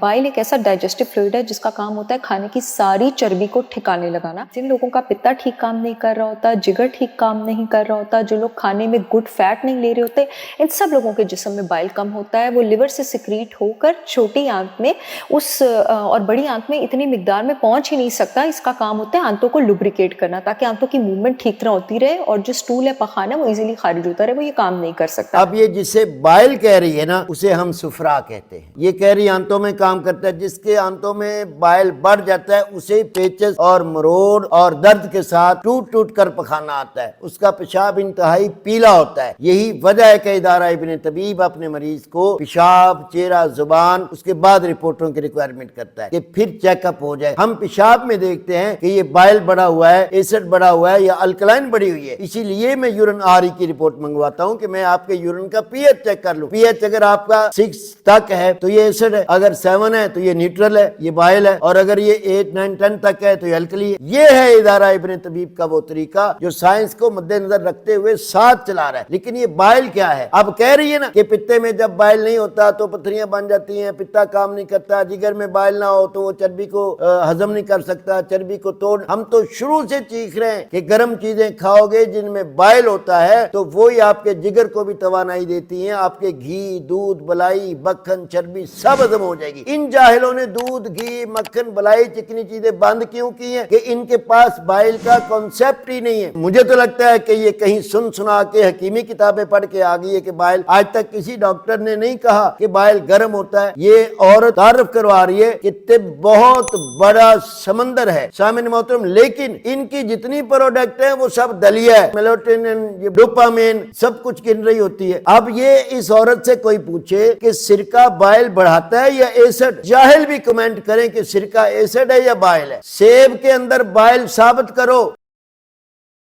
بائل ایک ایسا digestive fluid ہے جس کا کام ہوتا ہے کھانے کی ساری چربی کو ٹھکانے لگانا۔ جن لوگوں کا پتا ٹھیک کام نہیں کر رہا ہوتا، جگر ٹھیک کام نہیں کر رہا ہوتا، جو لوگ کھانے میں گڈ فیٹ نہیں لے رہے ہوتے، ان سب لوگوں کے جسم میں بائل کم ہوتا ہے۔ وہ لیور سے سیکریٹ ہو کر چھوٹی آنت میں اور بڑی آنت میں اتنی مقدار میں پہنچ ہی نہیں سکتا۔ اس کا کام ہوتا ہے آنتوں کو لوبریکیٹ کرنا تاکہ آنتوں کی موومنٹ ٹھیک طرح ہوتی رہے اور جو سٹول ہے پخانہ وہ ایزیلی خارج ہوتا رہے، وہ یہ کام نہیں کر سکتا۔ اب یہ جسے بائل کہہ رہی ہے نا، اسے ہم سفرا کہتے ہیں۔ یہ کہہ رہی آنتوں میں کام کرتا ہے، جس کے آنتوں میں بائل بڑھ جاتا ہے اسے پیچس اور مروڑ اور درد کے ساتھ ٹوٹ ٹوٹ کر پخانہ آتا ہے، اس کا پیشاب انتہائی پیلا ہوتا ہے۔ یہی وجہ ہے کہ ادارہ ابن طبیب اپنے مریض کو پیشاب، چہرہ، زبان، اس کے بعد رپورٹوں کی ریکوائرمنٹ کرتا ہے کہ پھر چیک اپ ہو جائے۔ ہم پیشاب میں دیکھتے ہیں کہ یہ بائل بڑا ہوا ہے، ایسڈ بڑا ہوا ہے یا الکلائن بڑی ہوئی ہے، اسی لیے میں یورین آر کی رپورٹ منگواتا ہوں کہ میں آپ کے یورین کا پی ایچ چیک کر لوں۔ پی ایچ اگر آپ کا 6 تک ہے تو یہ ایسڈ ہے، اگر 7 ہے تو یہ نیوٹرل ہے، یہ بائل ہے، اور اگر یہ 8، 9، 10 تک ہے تو یہ الکلی ہے۔ یہ ہے ادارہ ابن طبیب کا وہ طریقہ جو سائنس کو مد نظر رکھتے ہوئے ساتھ چلا رہا ہے۔ لیکن یہ بائل کیا ہے؟ اب کہہ رہی ہے نا کہ پتے میں جب بائل نہیں ہوتا تو پتھریاں بن جاتی ہیں، پتا کام نہیں کرتا، جگر میں بائل نہ ہو تو وہ چربی کو ہضم نہیں کر سکتا، چربی کو توڑ۔ ہم تو شروع سے چیخ رہے ہیں کہ گرم چیزیں کھاؤ گے جن میں بائل ہوتا ہے تو وہی آپ کے جگر کو بھی توانائی دیتی ہیں، آپ کے گھی، دودھ، بلائی، مکھن، چربی سب ہضم ہو جائے گی۔ ان جاہلوں نے دودھ، گھی، مکھن، بلائی، چکنی چیزیں بند کیوں کی ہیں؟ کہ ان کے پاس بائل کا کانسیپٹ ہی نہیں ہے۔ مجھے تو لگتا ہے کہ یہ کہیں سنا کے حکیمی کتابیں پڑھ کے آ گئی ہے کہ بائل، آج تک کسی ڈاکٹر نے نہیں کہا کہ بائل گرم ہوتا ہے۔ یہ عورت تعارف کروا رہی ہے کہ طب بہت بڑا سمندر ہے سامعین محترم، لیکن ان کی جتنی پروڈکٹ ہیں وہ سب دلیا ہے، میلاٹونن، ڈوپامین، سب کچھ گن رہی ہوتی ہے۔ اب یہ اس عورت سے کوئی پوچھے کہ سرکہ بائل بڑھاتا ہے یا ایسڈ، جاہل بھی کمنٹ کریں کہ سرکہ ایسڈ ہے یا بائل ہے۔ سیب کے اندر بائل ثابت کرو،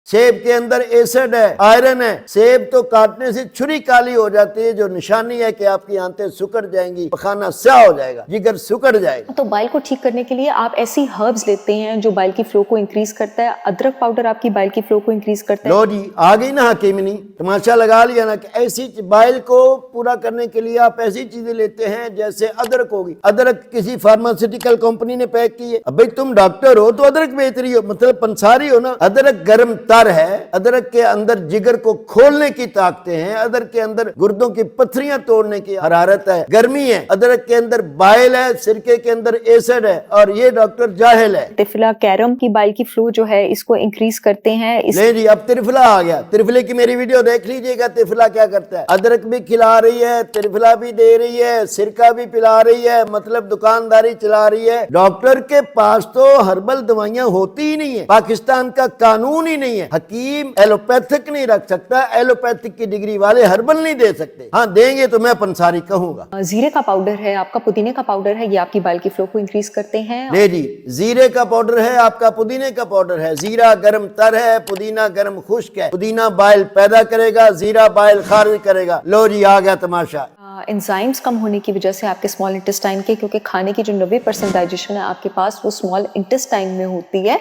سیب کے اندر ایسڈ ہے، آئرن ہے۔ سیب تو کاٹنے سے چھری کالی ہو جاتی ہے جو نشانی ہے کہ آپ کی آنتیں سکڑ جائیں گی، پخانہ سیاہ ہو جائے گا، جگر سکڑ جائے گا۔ تو بائل کو ٹھیک کرنے کے لیے آپ ایسی ہربز لیتے ہیں جو بائل کی فلو کو انکریز کرتا ہے۔ ادرک پاؤڈر آپ کی بائل کی فلو کو انکریز کرتا ہے۔ لو جی آ گئی نا حکیمنی، تماشا لگا لیا نا کہ ایسی بائل کو پورا کرنے کے لیے آپ ایسی چیزیں لیتے ہیں جیسے ادرک ہوگی۔ ادرک کسی فارماسیوٹیکل کمپنی نے پیک کی ہے، اب بھائی تم ڈاکٹر ہو تو ادرک بیچ رہی ہو، مطلب پنساری ہو نا۔ ادرک گرم ہے، ادرک کے اندر جگر کو کھولنے کی طاقتیں ہیں، ادرک کے اندر گردوں کی پتھریاں توڑنے کی حرارت ہے، گرمی ہے۔ ادرک کے اندر بائل ہے، سرکے کے اندر ایسڈ ہے، اور یہ ڈاکٹر جاہل ہے۔ ترفلا کیرم کی بائل کی فلو جو ہے اس کو انکریز کرتے ہیں۔ نہیں جی اب ترفلا آ گیا، ترفلے کی میری ویڈیو دیکھ لیجئے گا ترفلا کیا کرتا ہے۔ ادرک بھی کھلا رہی ہے، ترفلا بھی دے رہی ہے، سرکہ بھی پلا رہی ہے، مطلب دکانداری چلا رہی ہے۔ ڈاکٹر کے پاس تو ہربل دوائیاں ہوتی ہی نہیں ہے، پاکستان کا قانون ہی نہیں ہے۔ حکیم ایلوپیتھک نہیں رکھ سکتا، ایلوپیتھک کی ڈگری والے ہربل نہیں دے سکتے، ہاں دیں گے تو میں پنساری کہوں گا۔ زیرے کا پاؤڈر ہے آپ کا، پودینے کا پاؤڈر ہے، یہ آپ کی بائل کی فلو کو انکریز کرتے ہیں۔ لے جی زیرے کا پاؤڈر ہے آپ کا، پودینے کا پاؤڈر ہے۔ زیرہ گرم تر ہے، پودینہ گرم خشک ہے۔ پودینہ بائل پیدا کرے گا، زیرہ بائل خارج کرے گا۔ لو جی آ گیا تماشا۔ انزائمز کم ہونے کی وجہ سے آپ کے اسمال انٹسٹائن کے، کیونکہ کھانے کی جو 90% ڈائجیشن ہے آپ کے پاس وہ اسمال انٹسٹائن میں ہوتی ہے،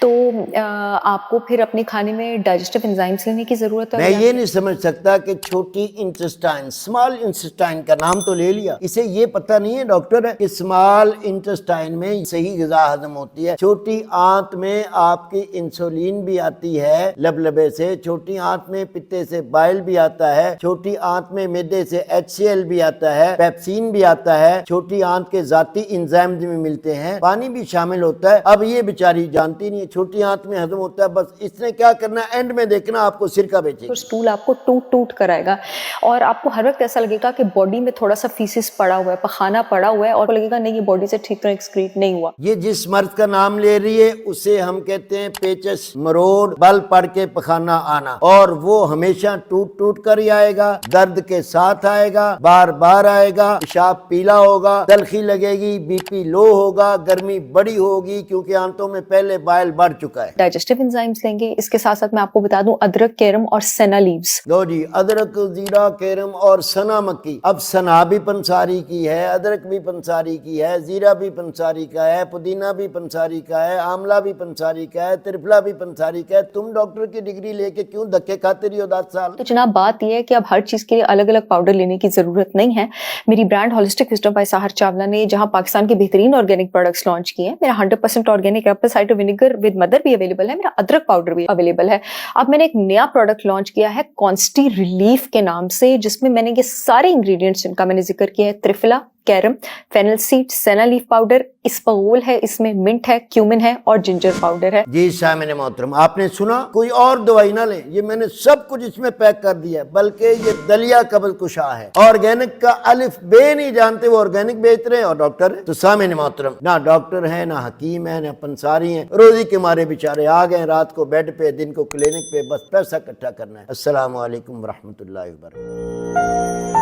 تو آپ کو پھر اپنے کھانے میں ڈائجسٹو انزائمز لینے کی ضرورت ہے۔ میں یہ نہیں سمجھ سکتا کہ چھوٹی انٹسٹائن، اسمال انٹسٹائن کا نام تو لے لیا، اسے یہ پتہ نہیں ہے ڈاکٹر ہے کہ اسمال انٹسٹائن میں صحیح غذا ہضم ہوتی ہے۔ چھوٹی آنت میں آپ کی انسولین بھی آتی ہے لبلبے سے، چھوٹی آنت میں پتے سے بائل بھی آتا ہے، چھوٹی آنت میں معدے سے HCl بھی آتا ہے، پیپسین بھی آتا ہے، چھوٹی آنت کے ذاتی انزائمز میں ملتے ہیں، پانی بھی شامل ہوتا ہے۔ اب یہ بیچاری جانتی نہیں ہے، چھوٹی آنت میں ہضم ہوتا ہے، بس اس نے کیا کرنا ہے، اینڈ میں دیکھنا آپ کو سرکہ بیچے گا، سٹول آپ کو ٹوٹ ٹوٹ کر آئے گا، اور آپ کو ہر وقت ایسا لگے گا کہ باڈی میں تھوڑا سا فیسس پڑا ہوا ہے، پخانہ پڑا ہوا ہے، اور لگے گا نہیں یہ باڈی سے ٹھیک طرح ایکسکریٹ نہیں ہوا۔ یہ جس مرض کا نام لے رہی ہے اسے ہم کہتے ہیں پیچس مروڑ، بل پڑ کے پخانہ آنا، اور وہ ہمیشہ ٹوٹ ٹوٹ کر ہی آئے گا، درد کے ساتھ آئے گا، بار بار آئے گا، پیشاب پیلا ہوگا، تلخی لگے گی، بی پی لو ہوگا، گرمی بڑی ہوگی کیونکہ آنتوں میں پہلے بائل بڑھ چکا ہے۔ ڈائجسٹیو انزائمز لیں گے۔ اس کے ساتھ ساتھ میں آپ کو بتا دوں ادرک، کیرم اور سنا لیوز۔ دو جی، ادرک، زیرہ، کیرم اور سنا مکی۔ اب سنا بھی پنساری کی ہے، ادرک بھی پنساری کی ہے، زیرہ بھی پنساری کا ہے، پودینہ بھی پنساری کا ہے، آملہ بھی پنساری کا ہے، ترفلا بھی پنساری کا ہے۔ تم ڈاکٹر کی ڈگری لے کے کیوں دھکے کھاتے رہی ہو 10 سال؟ تو جناب بات یہ ہے کہ اب ہر چیز کے لیے الگ الگ پاؤڈر لینے کی ضرورت نہیں ہے۔ میری برانڈ ہولسٹک وزڈم بائی ساحر چاولہ نے جہاں پاکستان کے بہترین آرگینک پروڈکٹس لانچ کیے ہیں، میرا 100% organic apple cider vinegar with mother بھی اویلیبل ہے، میرا ادرک پاؤڈر بھی اویلیبل ہے۔ اب میں نے ایک نیا پروڈکٹ لانچ کیا ہے کانسٹی ریلیف کے نام سے، جس میں نے یہ سارے انگریڈینٹس جن کا میں نے ذکر کیا ہے، ترفلا، کیرم، فینل سیڈ، سینا لیف پاؤڈر، اسپغول ہے، اس میں منٹ ہے، کیومن ہے اور جنجر پاؤڈر ہے۔ جی سامعین محترم، آپ نے سنا، کوئی اور دوائی نہ لیں، یہ میں نے سب کچھ اس میں پیک کر دیا ہے، بلکہ یہ دلیا قبض کشا ہے۔ آرگینک کا الف بے نہیں جانتے، وہ آرگینک بیچ رہے ہیں اور ڈاکٹر ہیں۔ تو سامعین محترم، نہ ڈاکٹر ہیں، نہ حکیم ہیں، نہ پنساری ہیں، روزی کے مارے بیچارے آ گئے، رات کو بیڈ پہ، دن کو کلینک پہ، بس پیسہ اکٹھا کرنا ہے۔ السلام علیکم ورحمۃ اللہ وبرکاتہ۔